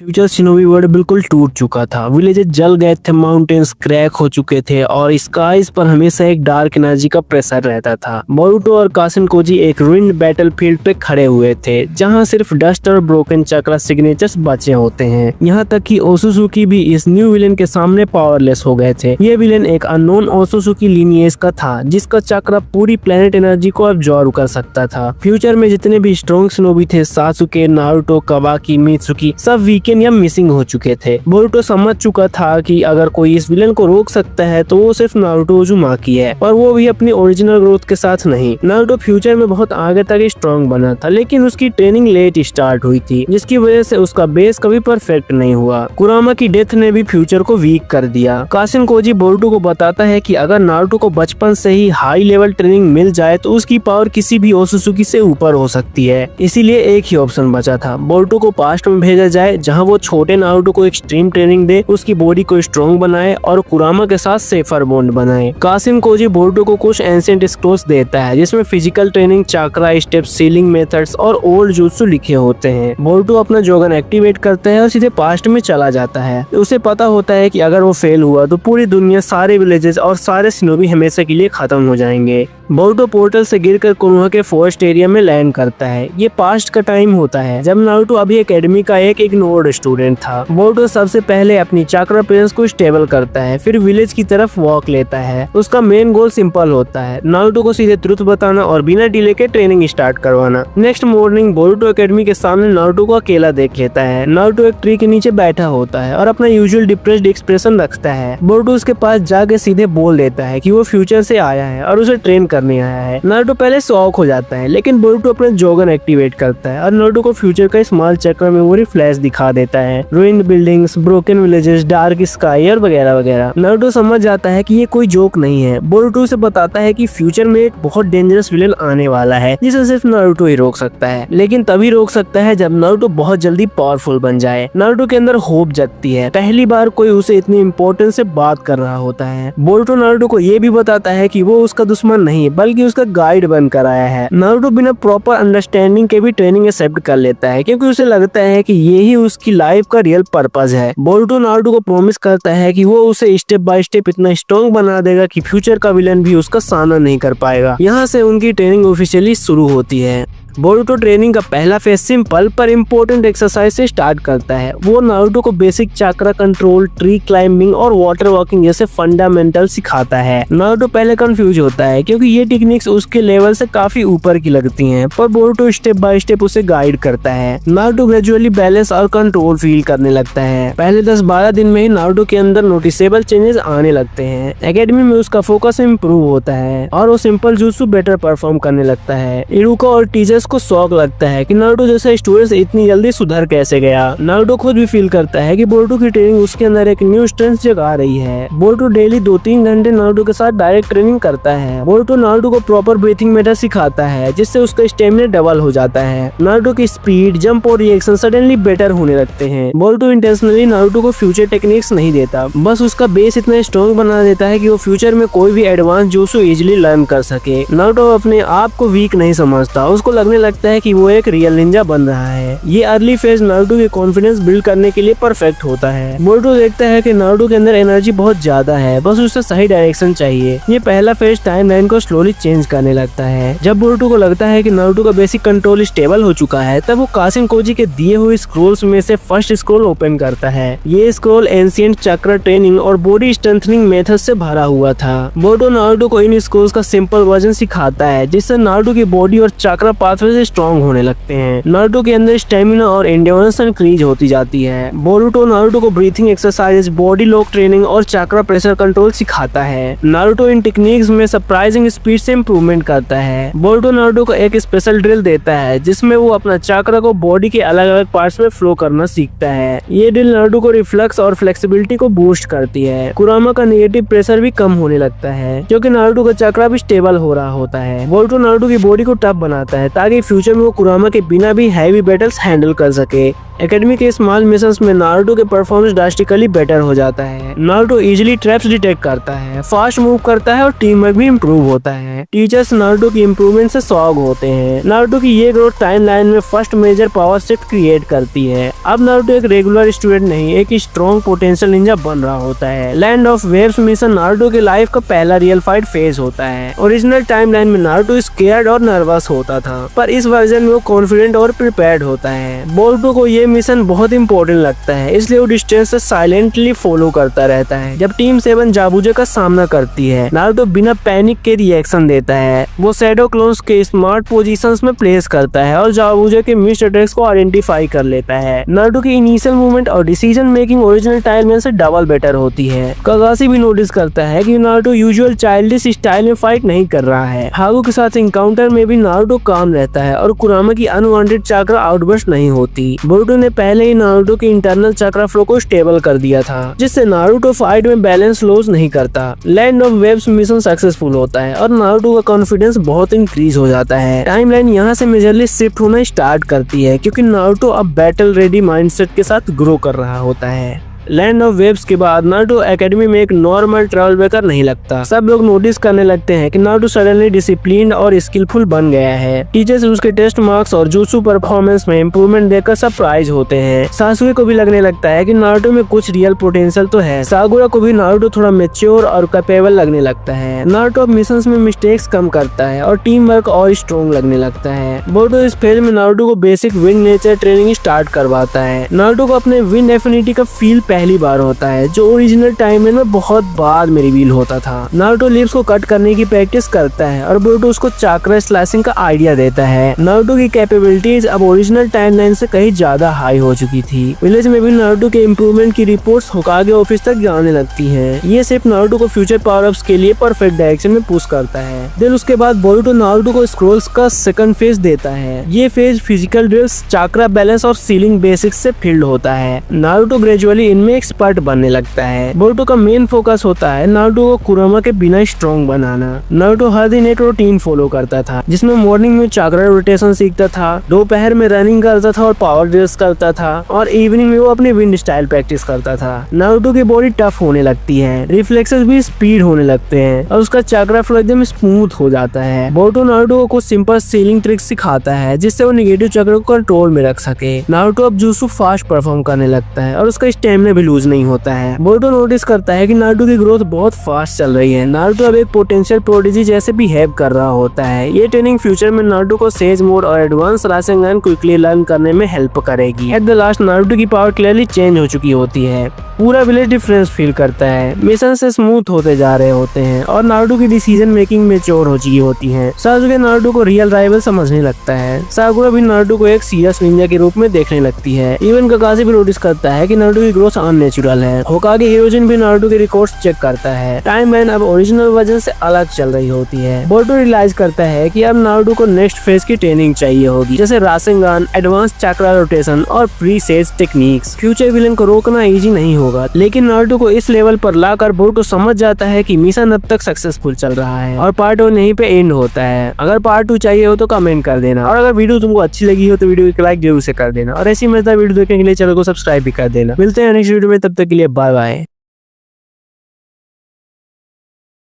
Future shinobi world बिल्कुल टूट चुका था। विलेजेस जल गए थे, माउंटेन्स क्रैक हो चुके थे और स्काईज पर हमेशा एक डार्क एनर्जी का प्रेशर रहता था। बोरुटो और कासिन कोजी एक रूइंड बैटलफील्ड पे खड़े हुए थे, जहां सिर्फ डस्ट और ब्रोकन चक्रा सिग्नेचर्स बचे होते हैं। यहाँ तक कि ओसुसुकी भी इस न्यू विलेन के सामने पावरलेस हो गए थे। ये विलेन एक अननोन ओसुसुकी लीनिएज का था, जिसका चक्रा पूरी प्लेनेट एनर्जी को अब्सॉर्ब कर सकता था। फ्यूचर में जितने भी स्ट्रॉन्ग शिनोबी थे, सासुके, नारुतो, कवाकी, मित्सुकी, सब वीकेंड या मिसिंग हो चुके थे। बोरुटो समझ चुका था कि अगर कोई इस विलेन को रोक सकता है तो वो सिर्फ नारुतो उज़ुमाकी है, और वो भी अपनी ओरिजिनल ग्रोथ के साथ नहीं। नारुतो फ्यूचर में बहुत आगे तक स्ट्रॉन्ग बना था, लेकिन उसकी ट्रेनिंग लेट स्टार्ट हुई थी, जिसकी वजह से उसका बेस कभी परफेक्ट नहीं हुआ। कुरामा की डेथ ने भी फ्यूचर को वीक कर दिया। कासिन कोजी बोरुटो को बताता है कि अगर नारुतो को बचपन से ही हाई लेवल ट्रेनिंग मिल जाए तो उसकी पावर किसी भी ओसुसुकी से ऊपर हो सकती है। इसीलिए एक ही ऑप्शन बचा था, बोरुटो को पास्ट में भेजा जाए, जहां वो छोटे नारुतो को एक्सट्रीम ट्रेनिंग दे, उसकी बॉडी को स्ट्रॉन्ग बनाए और कुरामा के साथ सेफर बॉन्ड बनाए। कासिन कोजी बोरुटो को कुछ एंशिएंट स्क्रोल्स देता है, जिसमें physical training, chakra steps, ceiling methods और ओल्ड जुत्सु लिखे होते हैं। बोरुटो अपना जोगन एक्टिवेट करता है और सीधे पास्ट में चला जाता है। उसे पता होता है कि अगर वो फेल हुआ तो पूरी दुनिया, सारे विलेजेस और सारे शिनोबी हमेशा के लिए खत्म हो जाएंगे। बोरुटो पोर्टल से गिरकर कोनोहा के फॉरेस्ट एरिया में लैंड करता है। ये पास्ट का टाइम होता है, जब नारुतो अभी एकेडमी का एक इग्नोर्ड स्टूडेंट था। बोरुटो सबसे पहले अपनी चाक्रा प्रेजेंस को स्टेबल करता है, फिर विलेज की तरफ वॉक लेता है। उसका मेन गोल सिंपल होता है, नारुतो को सीधे ट्रुथ बताना और बिना डिले के ट्रेनिंग स्टार्ट करवाना। नेक्स्ट मॉर्निंग बोरुटो एकेडमी के सामने नारुतो को अकेला देख लेता है। नारुतो एक ट्री के नीचे बैठा होता है और अपना यूजुअल डिप्रेस्ड एक्सप्रेशन रखता है। बोरुटो उसके पास जाके सीधे बोल देता है कि वो फ्यूचर से आया है और उसे ट्रेन करने आया है। नारुतो पहले शॉक हो जाता है, लेकिन बोरुटो अपने जोगन एक्टिवेट करता है और नारुतो को फ्यूचर का स्मॉल चक्र मेमोरी फ्लैश दिखा देता है। Ruined buildings, broken villages, dark sky और वगैरह वगैरह। नारुतो समझ जाता है कि ये कोई जोक नहीं है। बोरुटो उसे बताता है कि फ्यूचर में एक बहुत डेंजरस विलेन आने वाला है, जिसे सिर्फ नारुतो ही रोक सकता है, लेकिन तभी रोक सकता है जब नारुतो बहुत जल्दी पावरफुल बन जाए। नारुतो के अंदर होप जगती है, पहली बार कोई उसे इतनी इम्पोर्टेंस से बात कर रहा होता है। बोरुटो नारुतो को ये भी बताता है कि वो उसका दुश्मन नहीं बल्कि उसका गाइड बनकर आया है। नारुतो बिना प्रॉपर अंडरस्टैंडिंग के भी ट्रेनिंग एक्सेप्ट कर लेता है, क्योंकि उसे लगता है कि यही उसकी लाइफ का रियल पर्पस है। बोरुटो नारुतो को प्रॉमिस करता है कि वो उसे स्टेप बाय स्टेप इतना स्ट्रॉन्ग बना देगा कि फ्यूचर का विलन भी उसका सामना नहीं कर पाएगा। यहाँ से उनकी ट्रेनिंग ऑफिशियली शुरू होती है। बोरुटो ट्रेनिंग का पहला फेज सिंपल पर इम्पोर्टेंट एक्सरसाइज से स्टार्ट करता है। वो नारुतो को basic chakra control, tree climbing और वाटर वॉकिंग जैसे फंडामेंटल सिखाता है। नारुतो पहले कंफ्यूज होता है, क्योंकि ये टेक्निक्स उसके लेवल से काफी ऊपर की लगती हैं, पर बोरुटो स्टेप बाय स्टेप उसे गाइड करता है। नारुतो ग्रेजुअली बैलेंस और कंट्रोल फील करने लगता है। पहले 10-12 दिन में ही नारुतो के अंदर नोटिसेबल चेंजेस आने लगते हैं। एकेडमी में उसका फोकस इम्प्रूव होता है और वो सिंपल जुत्सु बेटर परफॉर्म करने लगता है। इरुका और टीचर्स को शौक लगता है कि नारुतो जैसा स्टूडेंट इतनी जल्दी सुधर कैसे गया। नारुतो खुद भी फील करता है कि बोरुटो की ट्रेनिंग उसके अंदर एक न्यू स्ट्रेंथ जगा रही है। बोरुटो डेली 2-3 घंटे नारुतो के साथ डायरेक्ट ट्रेनिंग करता है। बोरुटो नारुतो को प्रॉपर ब्रीथिंग मेथड सिखाता है, जिससे उसका स्टेमिना डबल हो जाता है। नारुतो की स्पीड, जंप और रिएक्शन सडनली बेटर होने लगते हैं। बोरुटो इंटेंशनली नारुतो को फ्यूचर टेक्निक्स नहीं देता, बस उसका बेस इतना स्ट्रॉन्ग बना देता है कि वो फ्यूचर में कोई भी एडवांस जुत्सु इजिली लर्न कर सके। नारुतो अपने आप को वीक नहीं समझता, उसको लगने लगता है कि वो एक रियल निंजा बन रहा है। ये अर्ली फेज नारुतो के कॉन्फिडेंस बिल्ड करने के लिए परफेक्ट होता है। बोरुटो देखता है कि नारुतो के अंदर एनर्जी बहुत ज्यादा है, बस उसे सही डायरेक्शन चाहिए। ये पहला फेज टाइमलाइन को स्लोली चेंज करने लगता है। जब बोरुटो को लगता है कि नारुतो का बेसिक कंट्रोल स्टेबल हो चुका है, तब वो कासिन कोजी के दिए हुए स्क्रोल्स में से फर्स्ट स्क्रोल ओपन करता है। ये स्क्रोल एंशिएंट चक्र ट्रेनिंग और बॉडी स्ट्रेंथनिंग मेथड से भरा हुआ था। बोरुटो नारुतो को इन स्क्रोल्स का सिंपल वर्जन सिखाता है, जिससे नारुतो की बॉडी और चक्र पाथवे से स्ट्रॉन्ग होने लगते हैं। नारुतो के अंदर स्टेमिना और एंड्योरेंस इंक्रीज होती जाती है। बोरुटो नारुतो को breathing exercise, body lock training और चक्रा प्रेशर कंट्रोल सिखाता है। नारुतो इन टेक्निक्स में सरप्राइजिंग स्पीड से इम्प्रूवमेंट करता है। बोरुटो नारुतो को एक स्पेशल ड्रिल देता है, जिसमें वो अपना चक्रा को बॉडी के अलग अलग पार्ट्स में फ्लो करना सीखता है। ये ड्रिल नारुतो को रिफ्लेक्स और फ्लेक्सिबिलिटी को बूस्ट करती है। कुरामा का नेगेटिव प्रेशर भी कम होने लगता है, क्योंकि नारुतो का चक्रा भी स्टेबल हो रहा होता है। बोरुटो नारुतो की बॉडी को टफ बनाता है, ताकि ताकि फ्यूचर में वो कुरामा के बिना भी हैवी बैटल्स हैंडल कर सके। एकेडमी के स्मॉल मिशंस में नारुतो के परफॉर्मेंस ड्रास्टिकली बेटर हो जाता है। नारुतो इजीली ट्रैप्स डिटेक्ट करता है, फास्ट मूव करता है और टीम वर्क भी इम्प्रूव होता है। टीचर्स नारुतो की इम्प्रूवमेंट से शॉक होते हैं। नारुतो की ये ग्रोथ टाइमलाइन में first major power shift create करती है। अब नारुतो एक रेगुलर स्टूडेंट नहीं, एक स्ट्रॉन्ग पोटेंशियल निंजा बन रहा होता है। Land of waves mission Naruto के लाइफ का पहला रियल फाइट फेज होता है। ओरिजिनल टाइमलाइन में नारुतो स्केयर्ड और नर्वस होता था, पर इस वर्जन में वो कॉन्फिडेंट और प्रिपेयर्ड होता है। बोरुतो को ये मिशन बहुत इंपॉर्टेंट लगता है, इसलिए वो डिस्टेंस से साइलेंटली फॉलो करता रहता है। जब टीम 7 जाबुजे का सामना करती है, नारुतो बिना पैनिक के रिएक्शन देता है। वो शैडो क्लोन्स के स्मार्ट पोजीशंस में प्लेस करता है और जाबुजे के मिस्ड अटैक्स को आइडेंटिफाई कर लेता है। नारुतो की इनिशियल मूवमेंट और डिसीजन मेकिंग ओरिजिनल टाइमलाइन से डबल बेटर होती है। कागाशी भी नोटिस करता है कि नारुतो यूजुअल चाइल्डिश स्टाइल में फाइट नहीं कर रहा है। हागु के साथ एनकाउंटर में भी नारुतो काम रहता है और कुरामा की अनवांटेड चक्रा आउटबर्स्ट नहीं होती। बोरुतो ने पहले ही नारुतो के इंटरनल चक्रा फ्लो को स्टेबल कर दिया था, जिससे नारुतो फाइट में बैलेंस लॉस नहीं करता। Land of waves mission successful होता है और नारुतो का कॉन्फिडेंस बहुत इंक्रीज हो जाता है। टाइमलाइन यहाँ से मेजरली शिफ्ट होना स्टार्ट करती है, क्योंकि नारुतो अब बैटल रेडी माइंडसेट के साथ ग्रो कर रहा होता है। लैंड ऑफ वेव्स के बाद नारुतो एकेडमी में एक नॉर्मल ट्रैवल ब्रेकर नहीं लगता। सब लोग नोटिस करने लगते हैं कि नारुतो सडनली डिसिप्लिन्ड और स्किलफुल बन गया है। टीचर्स उसके टेस्ट मार्क्स और जुत्सु परफॉर्मेंस में इम्प्रूवमेंट देखकर सरप्राइज होते हैं। सासुए को भी लगने लगता है कि नारुतो में कुछ रियल पोटेंशियल तो है। सागुरा को भी नारुतो थोड़ा मेच्योर और कैपेबल लगने लगता है। नारुतो अब मिशंस में मिस्टेक्स कम करता है और टीम वर्क और स्ट्रॉन्ग लगने लगता है। बोरुतो इस फेज में नारुतो को basic wind nature training start करवाता है। नारुतो को अपने विंड एफिनिटी का फील पहली बार होता है, जो ओरिजिनल टाइमलाइन में बहुत बाद में रिवील होता था। नारुतो लीव्स को कट करने की प्रैक्टिस करता है और बोरुतो उसको चाक्रा स्लाइसिंग का आइडिया देता है। नारुतो की कैपेबिलिटीज अब ओरिजिनल टाइमलाइन से कहीं ज्यादा हाई हो चुकी थी। विलेज में भी नारुतो के इम्प्रूवमेंट की रिपोर्ट्स होकागे ऑफिस तक जाने लगती हैं। ये सिर्फ नारुतो को फ्यूचर पावर अप्स के लिए परफेक्ट डायरेक्शन में पुश करता है। देन उसके बाद बोरुतो नारुतो को स्क्रोल्स का सेकंड फेज देता है। ये phase physical drills, chakra balance और सीलिंग बेसिक्स से फील्ड होता है। नारुतो ग्रेजुअली इनमें एक्सपर्ट बनने लगता है। बोरुतो का मेन फोकस होता है नारुतो को कुरामा के बिना स्ट्रॉन्ग बनाना। नारुतो हर दिन एक रूटीन फॉलो करता था, जिसमें मॉर्निंग में चाक्रा रोटेशन सीखता था, दोपहर में रनिंग करता था और पावर ड्रिल्स करता था, और इवनिंग में वो अपनी विंड स्टाइल प्रैक्टिस करता था। नारुतो की बॉडी टफ होने लगती है, रिफ्लेक्सेस भी स्पीड होने लगते हैं और उसका चाक्रा फ्लो एकदम स्मूथ हो जाता है। बोरुतो नारुतो को कुछ सिंपल सीलिंग ट्रिक्स सिखाता है, जिससे वो नेगेटिव चक्र को कंट्रोल में रख सके। नारुतो अब जुत्सु फास्ट परफॉर्म करने लगता है और उसका स्टेमिना भी लूज नहीं होता है। बोरुतो नोटिस करता है कि नारुतो की ग्रोथ बहुत फास्ट चल रही है। नारुतो अब एक पोटेंशियल प्रोडिजी जैसे बिहेव कर रहा होता है। ये ट्रेनिंग फ्यूचर में नारुतो को सेज मोड और एडवांस रासेंगन क्विकली लर्न करने में हेल्प करेगी। एट द लास्ट नारुतो की पावर क्लियरली चेंज हो चुकी होती है। पूरा विलेज डिफरेंस फील करता है। मिशन से स्मूथ होते जा रहे होते हैं और नारुतो की डिसीजन मेकिंग मेच्योर हो चुकी होती है। सासुके नारुतो को रियल राइवल समझने लगता है। साकुरा भी नारुतो को एक सीरियस निंजा के रूप में देखने लगती है। इवन काकाशी भी नोटिस करता है कि नारुतो की ग्रोथ अननेचुरल है। होकागे हिरोजिन भी नारुतो के रिकॉर्ड्स चेक करता है। टाइमलाइन अब ओरिजिनल वर्जन से अलग चल रही होती है। बोरुतो रियलाइज करता है कि अब नारुतो को नेक्स्ट फेज की ट्रेनिंग चाहिए होगी, जैसे रासेंगन, एडवांस चक्रा रोटेशन और pre says techniques. Future villain को रोकना इजी नहीं होगा, लेकिन नारुतो को इस लेवल पर लाकर बोरुतो समझ जाता है कि मिशन अब तक सक्सेसफुल चल रहा है और पार्ट 1 यहीं पे एंड होता है। अगर पार्ट 2 चाहिए हो तो कमेंट कर देना, और अगर वीडियो तुमको अच्छी लगी हो तो वीडियो को लाइक जरूर से कर देना, और ऐसी मजेदार वीडियो देखने के लिए चैनल को सब्सक्राइब भी कर देना। मिलते हैं नेक्स्ट वीडियो में, तब तक के लिए बाय बाय।